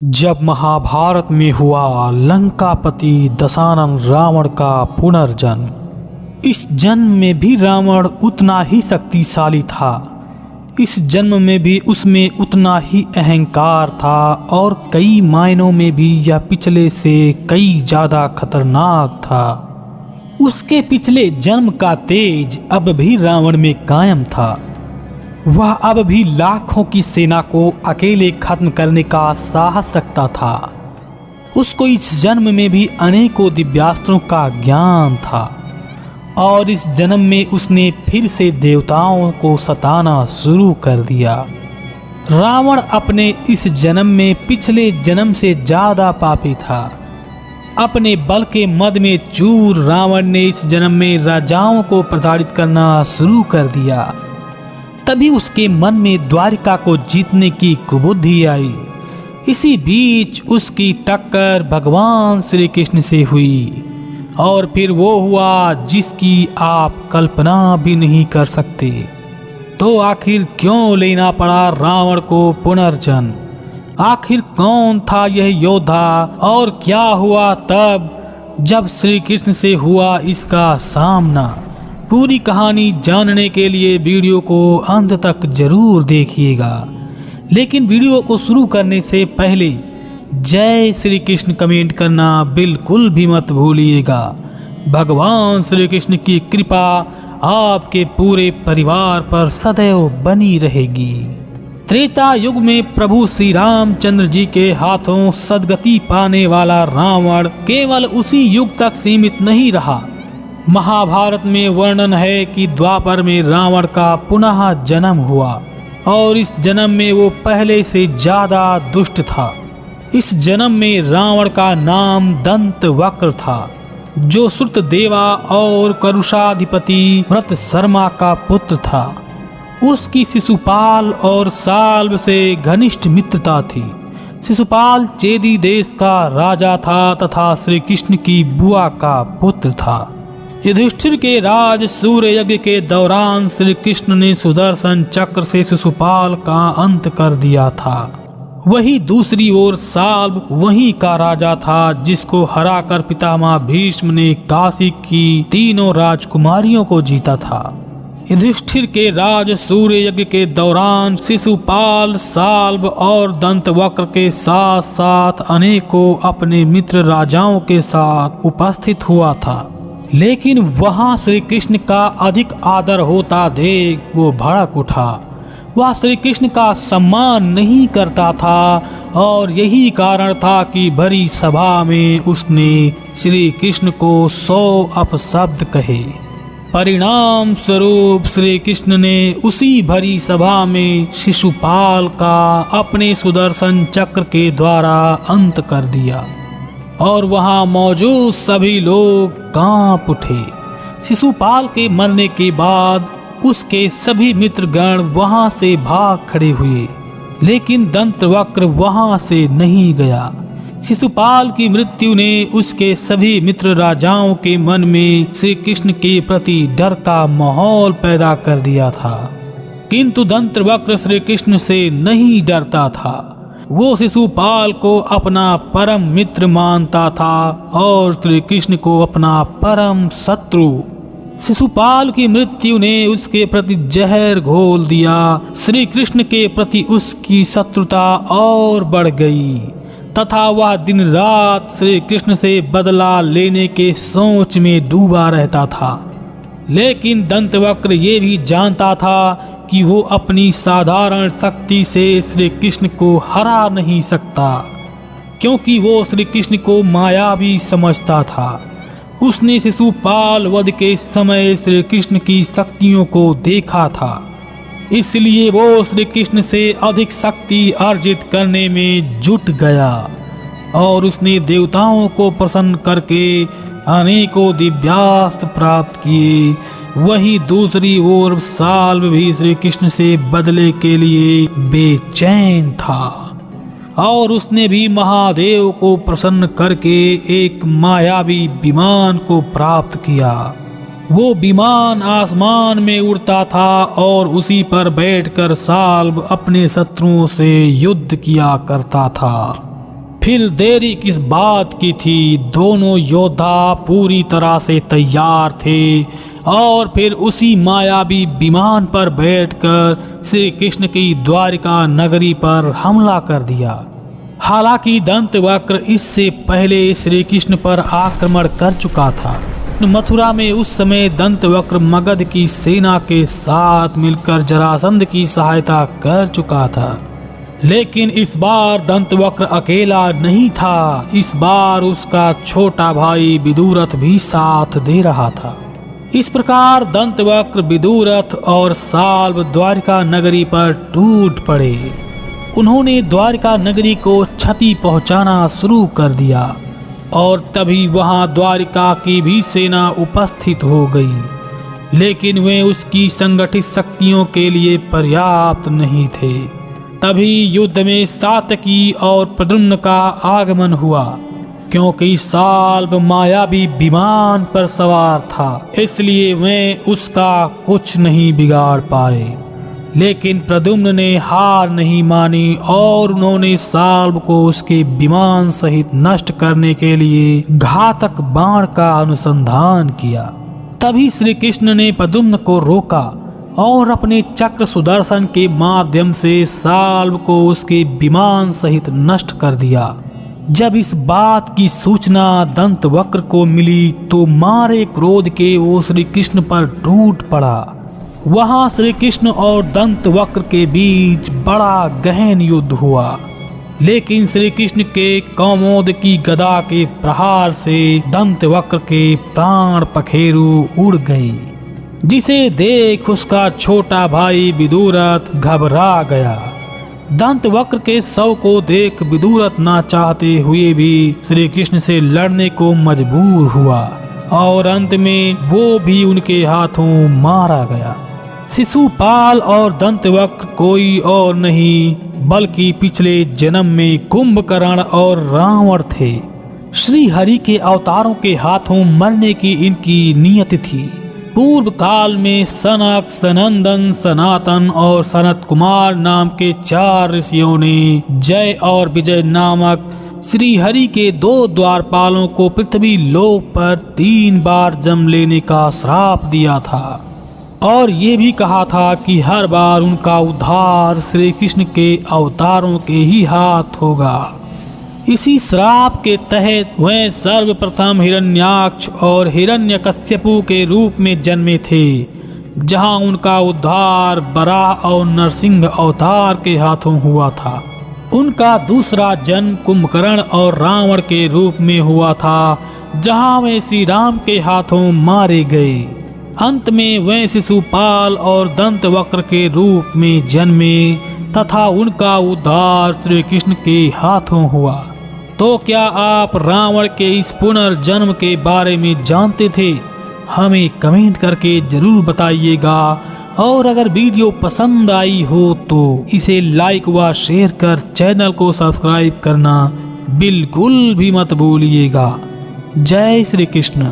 जब महाभारत में हुआ लंकापति दशानन रावण का पुनर्जन्म। इस जन्म में भी रावण उतना ही शक्तिशाली था। इस जन्म में भी उसमें उतना ही अहंकार था और कई मायनों में भी यह पिछले से कई ज़्यादा खतरनाक था। उसके पिछले जन्म का तेज अब भी रावण में कायम था। वह अब भी लाखों की सेना को अकेले खत्म करने का साहस रखता था। उसको इस जन्म में भी अनेकों दिव्यास्त्रों का ज्ञान था और इस जन्म में उसने फिर से देवताओं को सताना शुरू कर दिया। रावण अपने इस जन्म में पिछले जन्म से ज्यादा पापी था। अपने बल के मद में चूर रावण ने इस जन्म में राजाओं को प्रताड़ित करना शुरू कर दिया। तभी उसके मन में द्वारिका को जीतने की कुबुद्धि आई। इसी बीच उसकी टक्कर भगवान श्री कृष्ण से हुई और फिर वो हुआ जिसकी आप कल्पना भी नहीं कर सकते। तो आखिर क्यों लेना पड़ा रावण को पुनर्जन्म? आखिर कौन था यह योद्धा और क्या हुआ तब जब श्री कृष्ण से हुआ इसका सामना? पूरी कहानी जानने के लिए वीडियो को अंत तक जरूर देखिएगा। लेकिन वीडियो को शुरू करने से पहले जय श्री कृष्ण कमेंट करना बिल्कुल भी मत भूलिएगा। भगवान श्री कृष्ण की कृपा आपके पूरे परिवार पर सदैव बनी रहेगी। त्रेता युग में प्रभु श्री रामचंद्र जी के हाथों सदगति पाने वाला रावण केवल उसी युग तक सीमित नहीं रहा। महाभारत में वर्णन है कि द्वापर में रावण का पुनः जन्म हुआ और इस जन्म में वो पहले से ज्यादा दुष्ट था। इस जन्म में रावण का नाम दंत वक्र था, जो श्रुतदेवा और करुषाधिपति व्रत शर्मा का पुत्र था। उसकी शिशुपाल और साल्व से घनिष्ठ मित्रता थी। शिशुपाल चेदी देश का राजा था तथा श्री कृष्ण की बुआ का पुत्र था। युधिष्ठिर के राज सूर्य यज्ञ के दौरान श्री कृष्ण ने सुदर्शन चक्र से शिशुपाल का अंत कर दिया था। वही दूसरी ओर साल्व वहीं का राजा था जिसको हराकर पितामह भीष्म ने काशी की तीनों राजकुमारियों को जीता था। युधिष्ठिर के राज सूर्य यज्ञ के दौरान शिशुपाल साल्व और दंतवक्र के साथ साथ अनेकों अपने मित्र राजाओं के साथ उपस्थित हुआ था। लेकिन वहां श्री कृष्ण का अधिक आदर होता देख वो भड़क उठा। वह श्री कृष्ण का सम्मान नहीं करता था और यही कारण था कि भरी सभा में उसने श्री कृष्ण को 100 अपशब्द कहे। परिणाम स्वरूप श्री कृष्ण ने उसी भरी सभा में शिशुपाल का अपने सुदर्शन चक्र के द्वारा अंत कर दिया और वहां मौजूद सभी लोग कांप उठे। शिशुपाल के मरने के बाद उसके सभी मित्रगण वहां से भाग खड़े हुए, लेकिन दंतवक्र वहां से नहीं गया। शिशुपाल की मृत्यु ने उसके सभी मित्र राजाओं के मन में श्री कृष्ण के प्रति डर का माहौल पैदा कर दिया था। किंतु दंतवक्र श्री कृष्ण से नहीं डरता था। वो शिशुपाल को अपना परम मित्र मानता था और श्री कृष्ण को अपना परम शत्रु। शिशुपाल की मृत्यु ने उसके प्रति जहर घोल दिया। श्री कृष्ण के प्रति उसकी शत्रुता और बढ़ गई तथा वह दिन रात श्री कृष्ण से बदला लेने के सोच में डूबा रहता था। लेकिन दंतवक्र ये भी जानता था कि वो अपनी साधारण शक्ति से श्री कृष्ण को हरा नहीं सकता, क्योंकि वो श्री कृष्ण को मायावी समझता था। उसने शिशुपाल वध के समय श्री कृष्ण की शक्तियों को देखा था, इसलिए वो श्री कृष्ण से अधिक शक्ति अर्जित करने में जुट गया और उसने देवताओं को प्रसन्न करके अनेकों दिव्यास्त्र प्राप्त किए। वहीं दूसरी ओर साल्व भी श्री कृष्ण से बदले के लिए बेचैन था और उसने भी महादेव को प्रसन्न करके एक मायावी विमान को प्राप्त किया। वो विमान आसमान में उड़ता था और उसी पर बैठकर साल्व अपने शत्रुओं से युद्ध किया करता था। फिर देरी किस बात की थी, दोनों योद्धा पूरी तरह से तैयार थे और फिर उसी मायावी विमान पर बैठकर श्री कृष्ण की द्वारिका नगरी पर हमला कर दिया। हालांकि दंतवक्र इससे पहले श्री कृष्ण पर आक्रमण कर चुका था। मथुरा में उस समय दंतवक्र मगध की सेना के साथ मिलकर जरासंध की सहायता कर चुका था। लेकिन इस बार दंतवक्र अकेला नहीं था, इस बार उसका छोटा भाई विदुरथ भी साथ दे रहा था। इस प्रकार दंतवक्र, विदुरथ और साल्व द्वारिका नगरी पर टूट पड़े। उन्होंने द्वारिका नगरी को क्षति पहुंचाना शुरू कर दिया और तभी वहां द्वारिका की भी सेना उपस्थित हो गई, लेकिन वे उसकी संगठित शक्तियों के लिए पर्याप्त नहीं थे। तभी युद्ध में सात्यकी और प्रद्युम्न का आगमन हुआ। क्योंकि साल्व मायावी विमान पर सवार था, इसलिए वे उसका कुछ नहीं बिगाड़ पाए। लेकिन प्रद्युम्न ने हार नहीं मानी और उन्होंने साल्व को उसके विमान सहित नष्ट करने के लिए घातक बाण का अनुसंधान किया। तभी श्री कृष्ण ने प्रद्युम्न को रोका और अपने चक्र सुदर्शन के माध्यम से साल्व को उसके विमान सहित नष्ट कर दिया। जब इस बात की सूचना दंतवक्र को मिली तो मारे क्रोध के वो श्री कृष्ण पर टूट पड़ा। वहां श्री कृष्ण और दंतवक्र के बीच बड़ा गहन युद्ध हुआ, लेकिन श्री कृष्ण के कौमोद की गदा के प्रहार से दंतवक्र के प्राण पखेरु उड़ गए, जिसे देख उसका छोटा भाई विदुरथ घबरा गया। दंतवक्र के शव को देख विदुरथ ना चाहते हुए भी श्री कृष्ण से लड़ने को मजबूर हुआ और अंत में वो भी उनके हाथों मारा गया। शिशुपाल और दंतवक्र कोई और नहीं बल्कि पिछले जन्म में कुंभकर्ण और रावण थे। श्री हरि के अवतारों के हाथों मरने की इनकी नियत थी। पूर्व काल में सनक, सनंदन, सनातन और सनत कुमार नाम के 4 ऋषियों ने जय और विजय नामक श्री हरि के 2 द्वारपालों को पृथ्वी लोक पर 3 बार जन्म लेने का श्राप दिया था और ये भी कहा था कि हर बार उनका उद्धार श्री कृष्ण के अवतारों के ही हाथ होगा। इसी श्राप के तहत वह सर्वप्रथम हिरण्याक्ष और हिरण्यकश्यपु के रूप में जन्मे थे, जहां उनका उद्धार बराह और नरसिंह अवतार के हाथों हुआ था। उनका दूसरा जन्म कुंभकर्ण और रावण के रूप में हुआ था, जहां वे श्री राम के हाथों मारे गए। अंत में वे शिशुपाल और दंतवक्र के रूप में जन्मे तथा उनका उद्धार श्री कृष्ण के हाथों हुआ। तो क्या आप रावण के इस पुनर्जन्म के बारे में जानते थे? हमें कमेंट करके जरूर बताइएगा और अगर वीडियो पसंद आई हो तो इसे लाइक व शेयर कर चैनल को सब्सक्राइब करना बिल्कुल भी मत भूलिएगा। जय श्री कृष्ण।